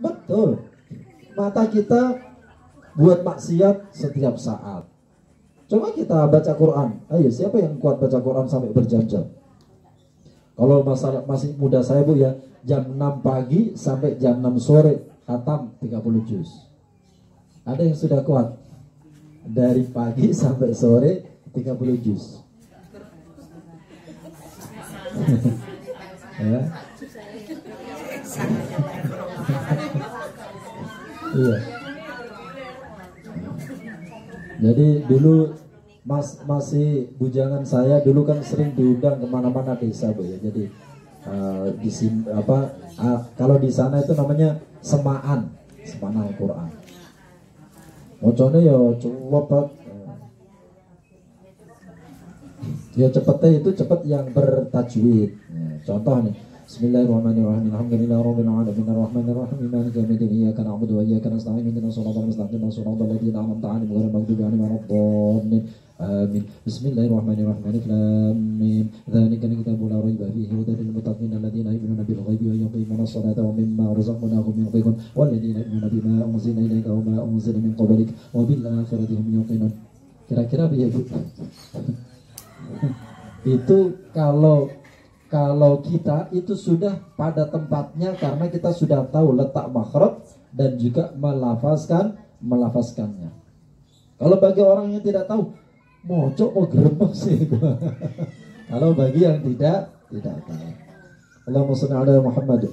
Betul. Mata kita buat maksiat setiap saat. Coba kita baca Quran. Ayo, siapa yang kuat baca Quran sampai berjam-jam? Kalau masalah masih muda saya Bu ya, jam 6 pagi sampai jam 6 sore khatam 30 juz. Ada yang sudah kuat dari pagi sampai sore 30 juz. Ya. Iya. Jadi dulu masih bujangan saya dulu kan sering diundang kemana-mana desa Bu ya. Jadi kalau di sana itu namanya semaan Al-Quran. Mocone ya cepet. Ya cepetnya itu cepet yang bertajwid. Ya, contoh nih. Bismillahirrahmanirrahim. Alhamdulillahirabbil alamin arrahmanirrahim maliki yaumiddin iyyaka na'budu wa iyyaka nasta'in ihdinas siratal mustaqim siratal ladzina an'amta 'alaihim ghairil maghdubi 'alaihim waladdallin. Amin. Bismillahirrahmanirrahim. Alif lam mim. Dzalikal kitabu la raiba fihi hudan lil muttaqin alladzina yu'minuna bil ghaibi wa yuqimuna as-salata wa mimma razaqnahum yunfiqun walladzina yu'minuna bima unzila ilayka wa ma unzila min qablik wa bil akhirati hum yuqinun. Kira-kira begitu. Itu kalau kita itu sudah pada tempatnya karena kita sudah tahu letak makhraj dan juga melafazkannya. Kalau bagi orang yang tidak tahu, mocok mau gerembak sih. Kalau bagi yang tidak tahu. Allahumma shalli ala Muhammad.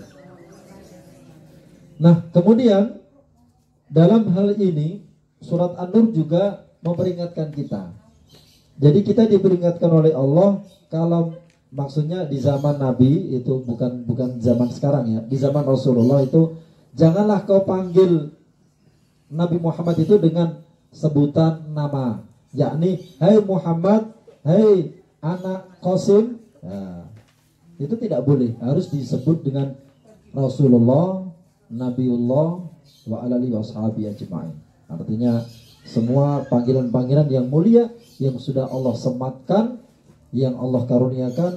Nah, kemudian dalam hal ini surat An-Nur juga memperingatkan kita. Jadi kita diperingatkan oleh Allah kalau maksudnya di zaman Nabi itu bukan zaman sekarang ya. Di zaman Rasulullah itu janganlah kau panggil Nabi Muhammad itu dengan sebutan nama, yakni hai Muhammad, hai anak Qasim. Nah, itu tidak boleh. Harus disebut dengan Rasulullah, Nabiullah wa alihi washabihi ajma'in. Artinya semua panggilan-panggilan yang mulia yang sudah Allah sematkan, yang Allah karuniakan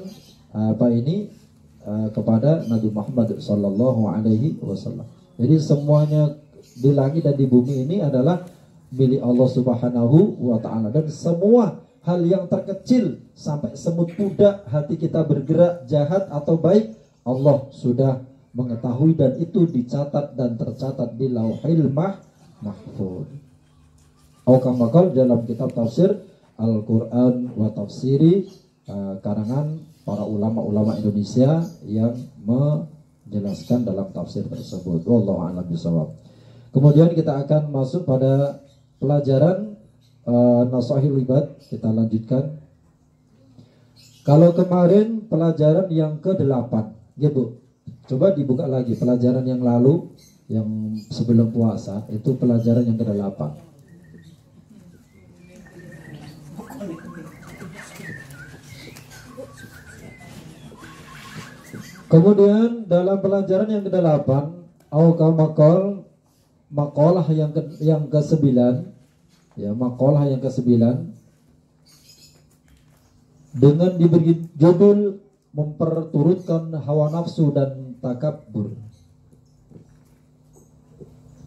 kepada Nabi Muhammad sallallahu alaihi wasallam. Jadi semuanya di langit dan di bumi ini adalah milik Allah Subhanahu wa taala, dan semua hal yang terkecil sampai semut kuda hati kita bergerak jahat atau baik, Allah sudah mengetahui dan itu dicatat dan tercatat di Lauhil Mahfuz. Aukamakal dalam kitab tafsir Al-Quran wa Tafsiri karangan para ulama-ulama Indonesia yang menjelaskan dalam tafsir tersebut. Wallahu a'lam bishawab. Kemudian kita akan masuk pada pelajaran Nasahil Ibad. Kita lanjutkan. Kalau kemarin pelajaran yang ke-8, ya Bu, coba dibuka lagi pelajaran yang lalu, yang sebelum puasa, itu pelajaran yang ke-8. Kemudian dalam pelajaran yang ke-8, maqalah yang ke-9, ya, maqalah yang ke-9 dengan diberi judul memperturutkan hawa nafsu dan takabbur.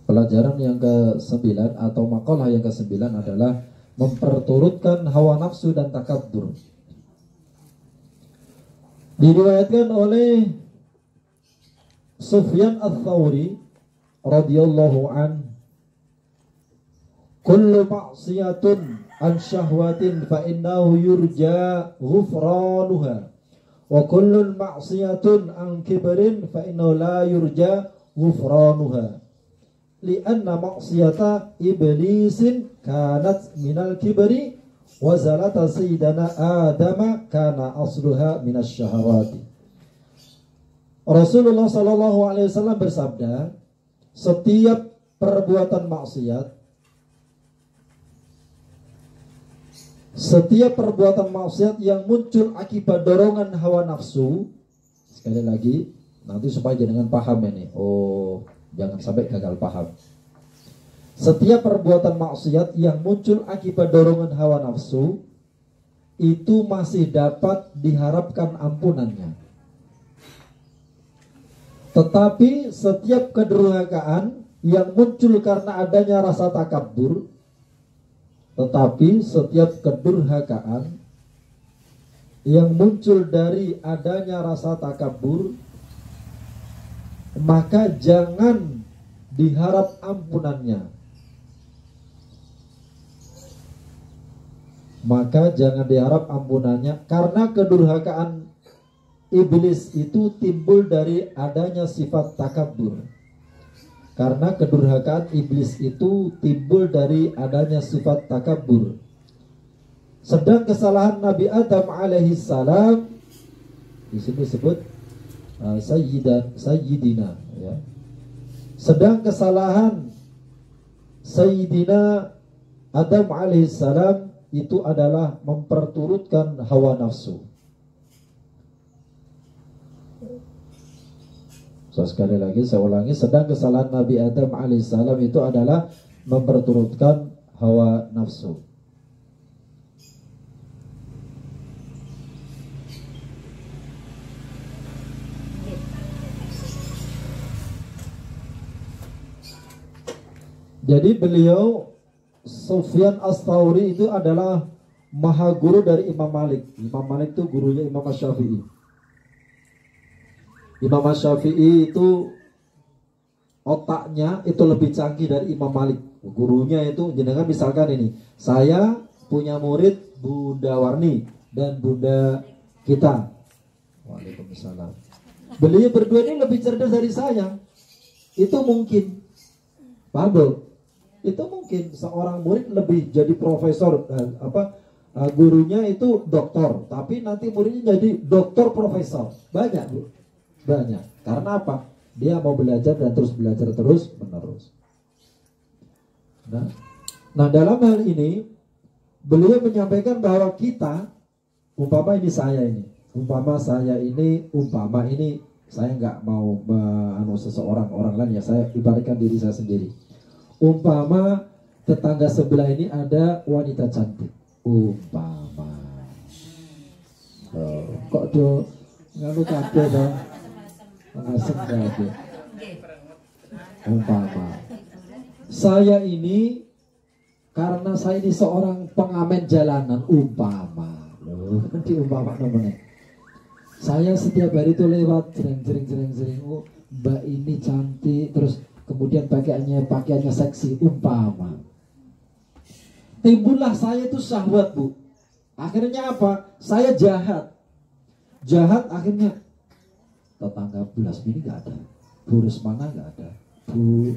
Pelajaran yang ke-9 atau maqalah yang ke-9 adalah memperturutkan hawa nafsu dan takabbur. Diriwayatkan oleh Sufyan Ats-Tsauri radhiyallahu an, kullu ma'siyatun an syahwatin fa innahu yurja ghufranuha wa kullu ma'siyatun an kibrin fa innahu la yurja ghufranuha li'anna ma'siyata iblisin kanat minal kibri wa zalata sayyidana Adama kana asluha minasy syahawati. Rasulullah sallallahu alaihi wasallam bersabda, setiap perbuatan maksiat yang muncul akibat dorongan hawa nafsu, sekali lagi nanti supaya jangan paham ini. Oh, jangan sampai gagal paham. Setiap perbuatan maksiat yang muncul akibat dorongan hawa nafsu itu masih dapat diharapkan ampunannya. Tetapi setiap kedurhakaan yang muncul karena adanya rasa takabur, tetapi setiap kedurhakaan yang muncul dari adanya rasa takabur, maka jangan diharap ampunannya. Maka jangan diharap ampunannya, karena kedurhakaan iblis itu timbul dari adanya sifat takabur. Karena kedurhakaan iblis itu timbul dari adanya sifat takabur. Sedang kesalahan Nabi Adam alaihi salam di sini disebut sayyidina, ya. Sedang kesalahan Sayyidina Adam alaihi salam itu adalah memperturutkan hawa nafsu. Sekali lagi saya ulangi, sedang kesalahan Nabi Adam alaihissalam itu adalah memperturutkan hawa nafsu. Jadi beliau Sufyan Ats-Tsauri itu adalah maha guru dari Imam Malik. Imam Malik itu gurunya Imam Syafi'i. Imam Syafi'i itu otaknya itu lebih canggih dari Imam Malik. Gurunya itu, jenengan misalkan ini, saya punya murid Bunda Warni dan Bunda kita. Waalaikumsalam. Beliau berdua ini lebih cerdas dari saya. Itu mungkin. Paham, Bu? Itu mungkin seorang murid lebih jadi profesor, gurunya itu doktor, tapi nanti muridnya jadi doktor profesor. Banyak, Bu. Banyak. Karena apa? Dia mau belajar dan terus belajar terus menerus. Nah, dalam hal ini beliau menyampaikan bahwa kita, umpama ini saya nggak mau seseorang orang lain, ya saya ibaratkan diri saya sendiri. Umpama tetangga sebelah ini ada wanita cantik, umpama kok do ngalu kabeh to, ngasem kabeh. Umpama saya ini, karena saya ini seorang pengamen jalanan, umpama diumpama namanya, saya setiap hari itu lewat jering, oh mbak ini cantik, terus kemudian pakaiannya seksi, umpama. Timbullah saya itu syahwat, Bu. Akhirnya apa? Saya jahat akhirnya. Tetangga belas ini gak ada, Bu Rusmana gak ada, Bu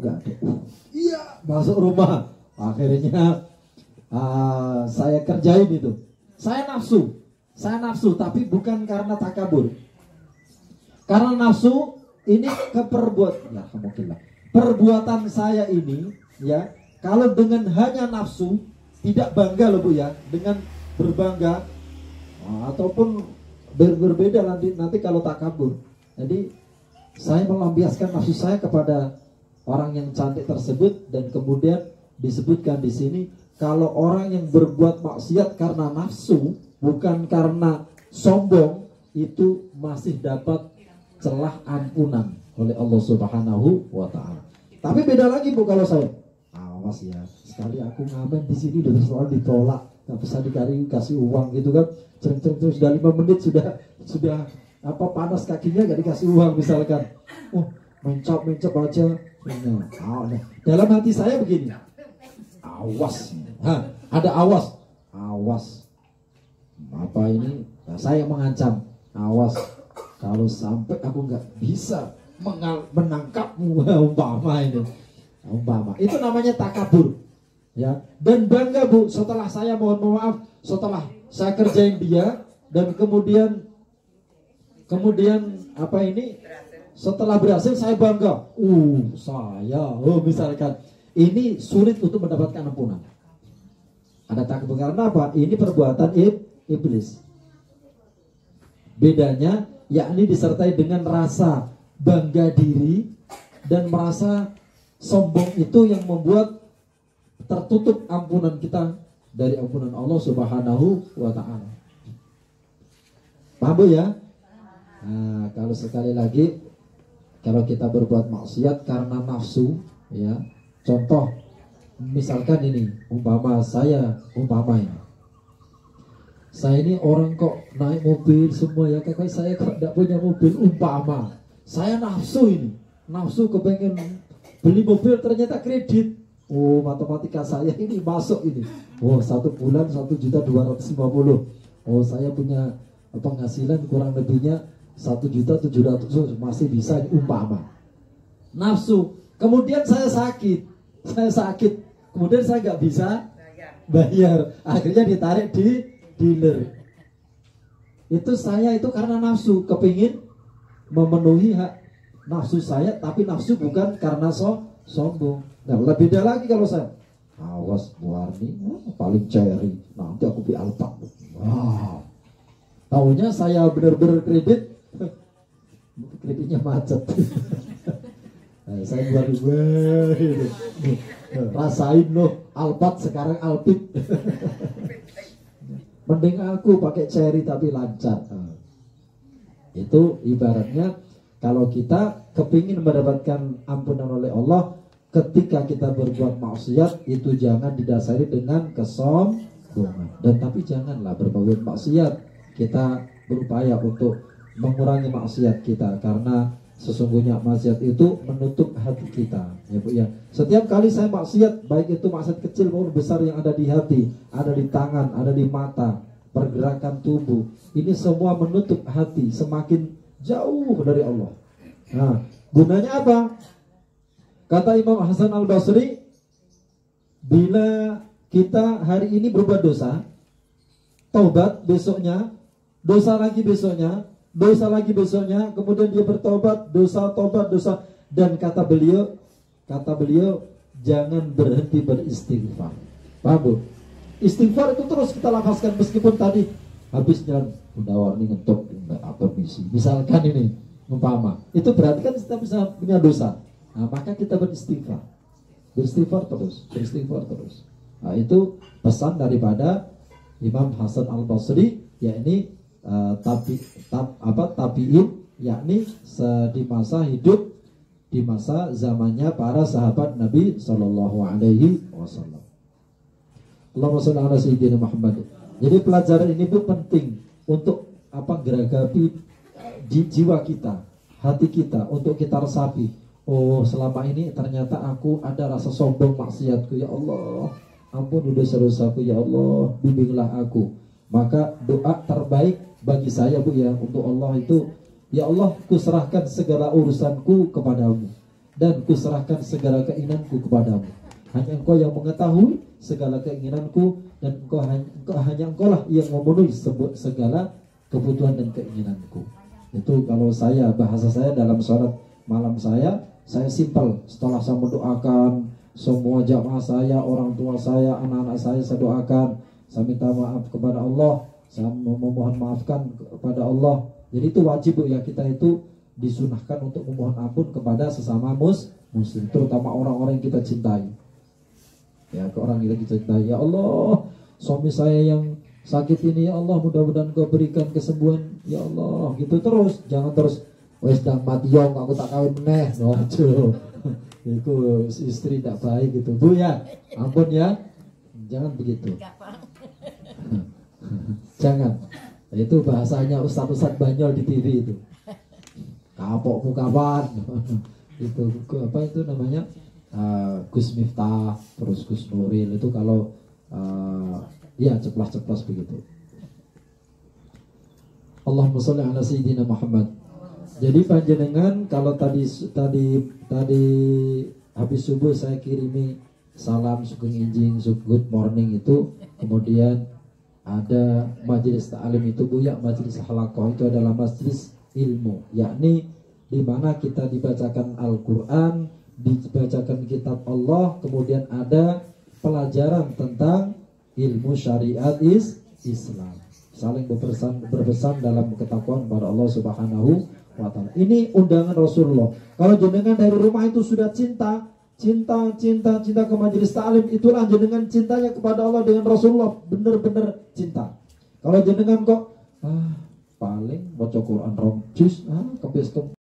gak ada. Iya, masuk rumah. Akhirnya saya kerjain itu. Saya nafsu, tapi bukan karena takabur. Karena nafsu ini perbuatan saya ini, ya, kalau dengan hanya nafsu, tidak bangga loh, Bu, ya, dengan berbangga, ataupun berbeda nanti kalau takabur. Jadi saya melampiaskan nafsu saya kepada orang yang cantik tersebut, dan kemudian disebutkan di sini kalau orang yang berbuat maksiat karena nafsu, bukan karena sombong, itu masih dapat celah ampunan oleh Allah Subhanahu wa taala. Tapi beda lagi, Bu, kalau saya, awas ya, sekali aku ngamen di sini udah terus ditolak, nggak bisa dikasih uang gitu kan, terus sudah 5 menit sudah panas kakinya, nggak dikasih uang misalkan, mencap aja. Nah, dalam hati saya begini, awas, ada awas, apa ini? Nah, saya mengancam, awas. Kalau sampai aku nggak bisa menangkapmu, umpama itu namanya takabur, ya. Dan bangga, Bu, setelah saya mohon maaf, setelah saya kerjain dia, dan kemudian setelah berhasil saya bangga, misalkan ini sulit untuk mendapatkan ampunan. Ada takabur karena apa? Ini perbuatan iblis. Bedanya yakni disertai dengan rasa bangga diri dan merasa sombong, itu yang membuat tertutup ampunan kita dari ampunan Allah Subhanahu wa taala. Paham, Bu, ya? Nah, kalau sekali lagi Kalau kita berbuat maksiat karena nafsu, ya, contoh, misalkan ini, saya ini orang kok naik mobil semua ya, kakak saya kok tidak punya mobil, saya nafsu kepengen beli mobil, ternyata kredit. Oh, matematika saya ini masuk ini. Oh, 1 bulan 1.250.000. Oh, saya punya penghasilan kurang lebihnya 1.700.000, masih bisa, nafsu. Kemudian saya sakit, kemudian saya nggak bisa bayar, akhirnya ditarik di dealer. Itu saya itu karena nafsu, kepingin memenuhi hak nafsu saya, tapi nafsu bukan karena sombong. Nah, lebih beda lagi kalau saya, awas Warni, paling cherry, nanti aku beli Alphard. Wow. Tahunya saya benar-benar kreditnya macet. Nah, saya 2.000, rasain loh, Alphard sekarang Alpit. Mending aku pakai cherry tapi lancar. Nah, itu ibaratnya kalau kita kepingin mendapatkan ampunan oleh Allah, ketika kita berbuat maksiat itu jangan didasari dengan kesombongan. Dan tapi janganlah berbuat maksiat kita berupaya untuk mengurangi maksiat kita, karena sesungguhnya maksiat itu menutup hati kita, ya Bu ya. Setiap kali saya maksiat, baik itu maksiat kecil maupun besar yang ada di hati, ada di tangan, ada di mata, pergerakan tubuh, ini semua menutup hati, semakin jauh dari Allah. Nah, gunanya apa? Kata Imam Hasan Al-Basri, bila kita hari ini berbuat dosa, taubat besoknya, dosa lagi besoknya, kemudian dia bertobat, dosa, dan kata beliau jangan berhenti beristighfar. Paham Bu? Istighfar itu terus kita lafazkan, meskipun tadi habis jalan udah ini ngetok apa misi, misalkan ini umpama, itu berarti kan kita bisa punya dosa. Nah, maka kita beristighfar terus. Nah, itu pesan daripada Imam Hasan Al-Basri, yakni tabi'in, yakni di masa hidup, di masa zamannya para sahabat Nabi Sallallahu Alaihi Wasallam. Allahumma shalli ala sayyidina Muhammad. Jadi pelajaran ini pun penting untuk geragapi jiwa kita, hati kita, untuk kita resapi. Oh, selama ini ternyata aku ada rasa sombong maksiatku, ya Allah, ampun dosa-dosaku, ya Allah, bimbinglah aku. Maka doa terbaik bagi saya Bu ya, untuk Allah itu, ya Allah, kuserahkan segala urusanku kepadamu, dan kuserahkan segala keinginanku kepadamu. Hanya Engkau yang mengetahui segala keinginanku, dan hanya Engkau lah yang memenuhi segala kebutuhan dan keinginanku. Itu kalau saya, bahasa saya dalam sholat malam saya simpel. Setelah saya mendoakan semua jamaah saya, orang tua saya, anak-anak saya doakan, saya minta maaf kepada Allah, saya memohon maafkan kepada Allah. Jadi itu wajib Bu ya, kita itu disunahkan untuk memohon ampun kepada sesama muslim, terutama orang-orang yang kita cintai. Ya, ke orang yang kita cintai, ya Allah, suami saya yang sakit ini, ya Allah, mudah-mudahan Kau berikan kesembuhan, ya Allah, gitu terus. Jangan terus, wes dah mati yong, aku tak kawin meneh. Waduh, itu istri tak baik gitu Bu ya, ampun ya, jangan begitu. Jangan. Itu bahasanya ustaz-ustaz Banyol di TV itu. Kapokmu kapan? Itu apa itu namanya? Gus Miftah, terus Gus Nuril, itu kalau ya ceplas-ceplas begitu. Allahumma sholli ala sayyidina Muhammad. Jadi panjenengan kalau tadi habis subuh saya kirimi salam sugeng injing, good morning itu, kemudian ada majelis ta'lim itu Bu ya, majelis halaqah itu adalah majelis ilmu, yakni di mana kita dibacakan Al-Qur'an, dibacakan kitab Allah, kemudian ada pelajaran tentang ilmu syariat Islam, saling berpesan dalam ketakwaan kepada Allah Subhanahu wa ta'ala. Ini undangan Rasulullah. Kalau jenengan dari rumah itu sudah cinta ke majelis ta'lim, itulah jenengan cintanya kepada Allah dengan Rasulullah, benar-benar cinta. Kalau jenengan kok paling baca Quran rom juz, kempis